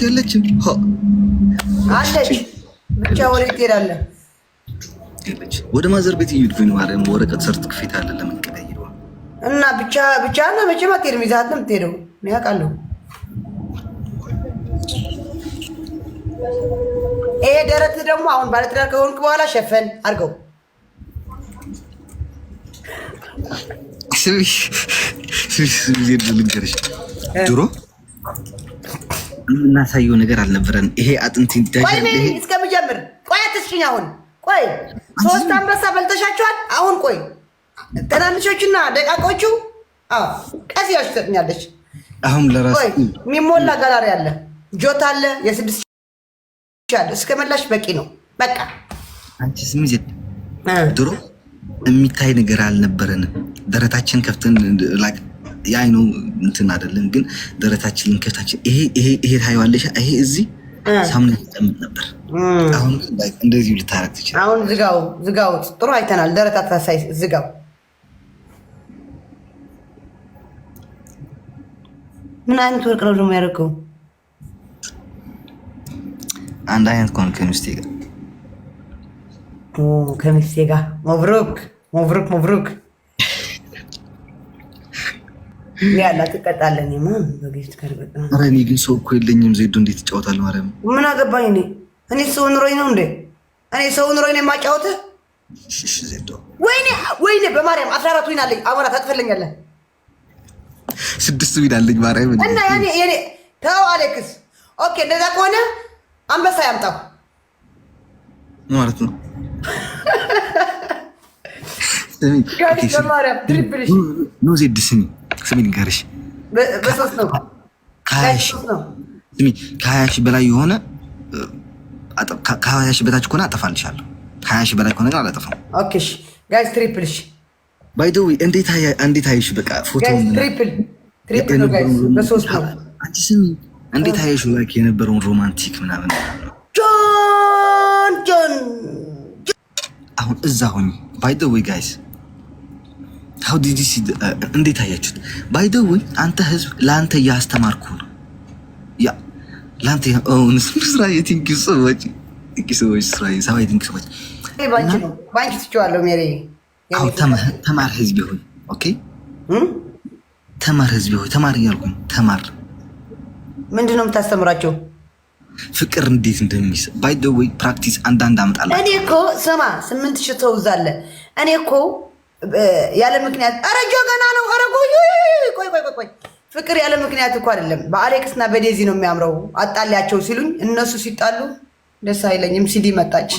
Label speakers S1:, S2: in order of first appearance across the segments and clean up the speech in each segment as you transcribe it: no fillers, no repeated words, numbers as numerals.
S1: የለችም
S2: አለች ብቻ ወሬ ትሄዳለህ።
S1: ወደ ማዘር ቤት እየሄድኩኝ ነው። ማርያም ወረቀት ሰርቲፊኬት አለ ለመቀበል
S2: እና ብቻ እና መቼም አትሄድም። ይዘሀት ነው የምትሄደው። እኔ አውቃለሁ። ይሄ ደረት ደግሞ አሁን ባለትዳር ከሆንክ በኋላ ሸፈን አድርገው።
S1: ልንገርሽ ድሮ የምናሳየው ነገር አልነበረን። ይሄ አጥንት
S2: እስከምጀምር ቆይ አትስጭኝ። አሁን ቆይ 3 አንበሳ በልተሻቸዋል። አሁን ቆይ ትናንሾቹና ደቃቆቹ ቀስ ያሽ ትሰጥኛለች።
S1: አሁን ለራሱ
S2: የሚሞላ ጋላሪ አለ፣ ጆት አለ፣ የ6 አለ። እስከመላሽ በቂ ነው። በቃ
S1: አንቺ ስሚ ዜድ ድሮ የሚታይ ነገር አልነበረንም። ደረታችን ከፍተን ላክ ያይኑ እንትን አይደለም ግን ደረታችንን ከፍታችን ይሄ ታይዋለሽ። ይሄ እዚህ ሳምንት ተጠምጥ ነበር። አሁን እንደዚህ ልታረግ ትችላለህ።
S2: አሁን ዝጋው ጥሩ አይተናል። ደረታ ታሳይ ዝጋው። ምን አይነት ወርቅ ነው ደግሞ ያደረገው?
S1: አንድ አይነት
S2: ከሚስቴ ጋር መብሩክ ያላ ትቀጣለኝ። ማን በጊፍት ከርበጣ
S1: እኔ ግን ሰው እኮ የለኝም። ዜዶ እንዴት ትጫወታለህ? ማርያም
S2: ምን አገባኝ እኔ ሰው ኑሮኝ ነው እንዴ? እኔ ሰው ኑሮኝ ነው የማጫወትህ?
S1: እሺ ዜዶ
S2: ወይኔ በማርያም 14 ዊን አለኝ። አሞራ ታጥፈልኛለህ?
S1: 6 ዊን አለኝ ማርያም።
S2: እና የኔ ተው አሌክስ። ኦኬ እንደዛ ከሆነ አንበሳ ያምጣው
S1: ማለት ነው። ኖ ዜድ ስሚ ንገርሽ
S2: በሶስት ነው
S1: ከ20 ሺህ በላይ የሆነ ከ20 ሺህ በታች ከሆነ አጠፋልሻለሁ። 20 ሺህ በላይ ከሆነ ግን አላጠፋም።
S2: ኦኬ እሺ ጋይስ ትሪፕልሽ
S1: ባይ ዘ ዌይ እንዴት አይሽ? በቃ ፎቶ
S2: ትሪፕል ነው ጋይስ በሶስት ነው።
S1: አንቺ ስሚ እንዴት አይሽ? ላይክ የነበረውን ሮማንቲክ ምናምን
S2: ጆን
S1: አሁን እዛ ሆኜ ባይ ዘ ዌይ ጋይስ how did you see እንዴት አያችሁት? ባይ ዘ ዌይ አንተ ህዝብ ለአንተ እያስተማርኩ ነው። ያ ለአንተ ስራዬ ቲንክ ዩ ሶ ማች ስራዬ ሰማይ ቲንክ ዩ ሶ ማች
S2: ባንቺ ትችዋለሁ ሜሪ።
S1: አዎ ተማር ህዝብ ሆይ ኦኬ ተማር ህዝብ ሆይ ተማር እያልኩኝ ተማር። ምንድን ነው
S2: የምታስተምራቸው?
S1: ፍቅር እንዴት እንደሚስብ ባይ ዘ ዌይ ፕራክቲስ አንዳንድ አመጣለሁ።
S2: እኔ እኮ ስማ 8000 ሰው እዛ አለ። እኔ እኮ ያለ ምክንያት አረጆ ገና ነው። አረጎ ቆይ ፍቅር ያለ ምክንያት እኮ አይደለም። በአሌክስ እና በዴዚ ነው የሚያምረው። አጣሊያቸው ሲሉኝ እነሱ ሲጣሉ ደስ አይለኝም። ሲዲ መጣች።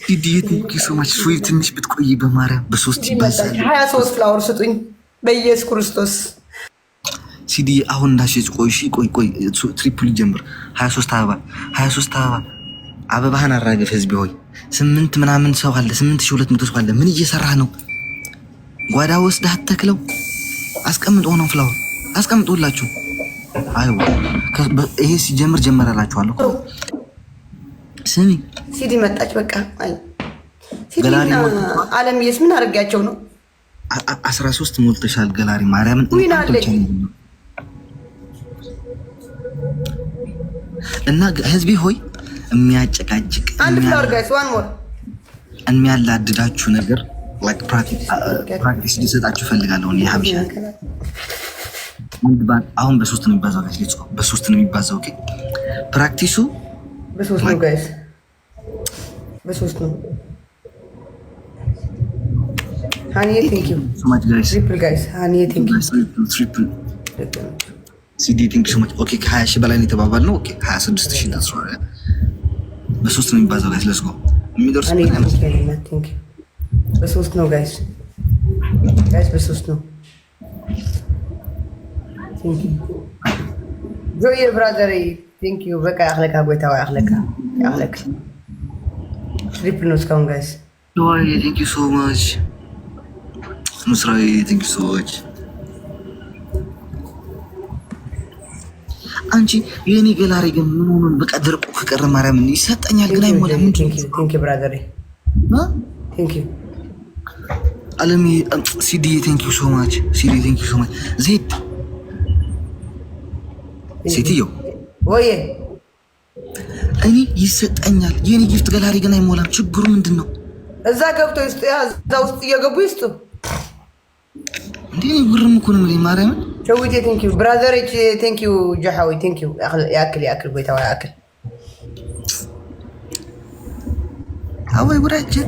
S1: ሲዲ ቴንክ ዩ ሶ ማች ስዊት። ትንሽ ብትቆይ በማርያም በሶስት ይባዛል።
S2: 23 ፍላወር ስጡኝ በኢየሱስ ክርስቶስ።
S1: ሲዲ አሁን እንዳሸጭ ቆይ ትሪፕል ጀምር። 23 አበባህን አራገፍ ህዝብ ሆይ 8 ምናምን ሰው አለ 8200 ሰው አለ። ምን እየሰራህ ነው? ጓዳ ወስደህ አትተክለው። አስቀምጦ ነው ፍላወር አስቀምጦላችሁ። አይዋ ይሄ ሲጀምር ጀመራላችኋለሁ። ስሚ
S2: ሲዲ መጣች። በቃ አይ ሲዲና አለምዬስ ምን አድርጋቸው ነው?
S1: 13 ሞልተሻል ገላሪ ማርያምን እና ህዝቤ ሆይ የሚያጨቃጭቅ
S2: አንድ ፍላወር ጋይስ ዋን ሞር
S1: የሚያላድዳችሁ ነገር ላይክ ፕራክቲስ ሊሰጣችሁ ፈልጋለሁ። እኔ ሀብሻ አሁን በ3 ነው የሚባዛው ጋይስ። ሌትስ ጎ በ3 ነው የሚባዛው። ኦኬ ፕራክቲሱ
S2: በ3 ነው ጋይስ፣ በ3 ነው። ሃኒዬ ቴንክ ዩ
S1: ሶ ማች ጋይስ።
S2: ትሪፕል ጋይስ ሃኒዬ ቴንክ ዩ
S1: ትሪፕል ሲዲ ቴንክ ዩ ሶ ማች። ኦኬ ከ20 ሺህ በላይ ነው የተባባልነው። ኦኬ 26000 ተስፋ በ3 ነው የሚባዛው ጋይስ። ሌትስ ጎ የሚደርስ
S2: በ3 ነው ጋይስ በ3 ነው። ቴንክ ዩ ጆይ ብራዘር ቴንክ ዩ። በቃ ያخلካ ጎይታው ያخለክ ትሪፕል ነው እስካሁን ጋይስ።
S1: ጆይ ቴንክ ዩ ሶ ማች። ሙስራይ ቴንክ ዩ ሶ ማች። አንቺ የኔ ገላሪ ግን ምን ሆኖ በቃ ድርቁ ከቀረ ማርያም ይሰጠኛል ግን አይሞላም።
S2: ቴንክ ዩ ብራዘር ቴንክ ዩ
S1: አለሚ ሲዲ ቴንክ ዩ ሶ ማች። ሲዲ ቴንክ ዩ ሶ ማች። ዜድ ሴትዮ
S2: ወይ
S1: እኔ ይሰጠኛል። የኔ ጊፍት ጋላሪ ግን አይሞላም። ችግሩ ምንድን ነው?
S2: እዛ ገብቶ ይስጡ። እዛ ውስጥ እየገቡ ይስጡ።
S1: እንዴ ጉርም እኮ ነው ማለት ማርያምን
S2: ሸዊቴ ቴንክ ዩ ብራዘር ኤች ቴንክ ዩ ጀሓዊ ቴንክ ዩ ያክል ጎይታዋ ያክል
S1: አወይ ጉራችን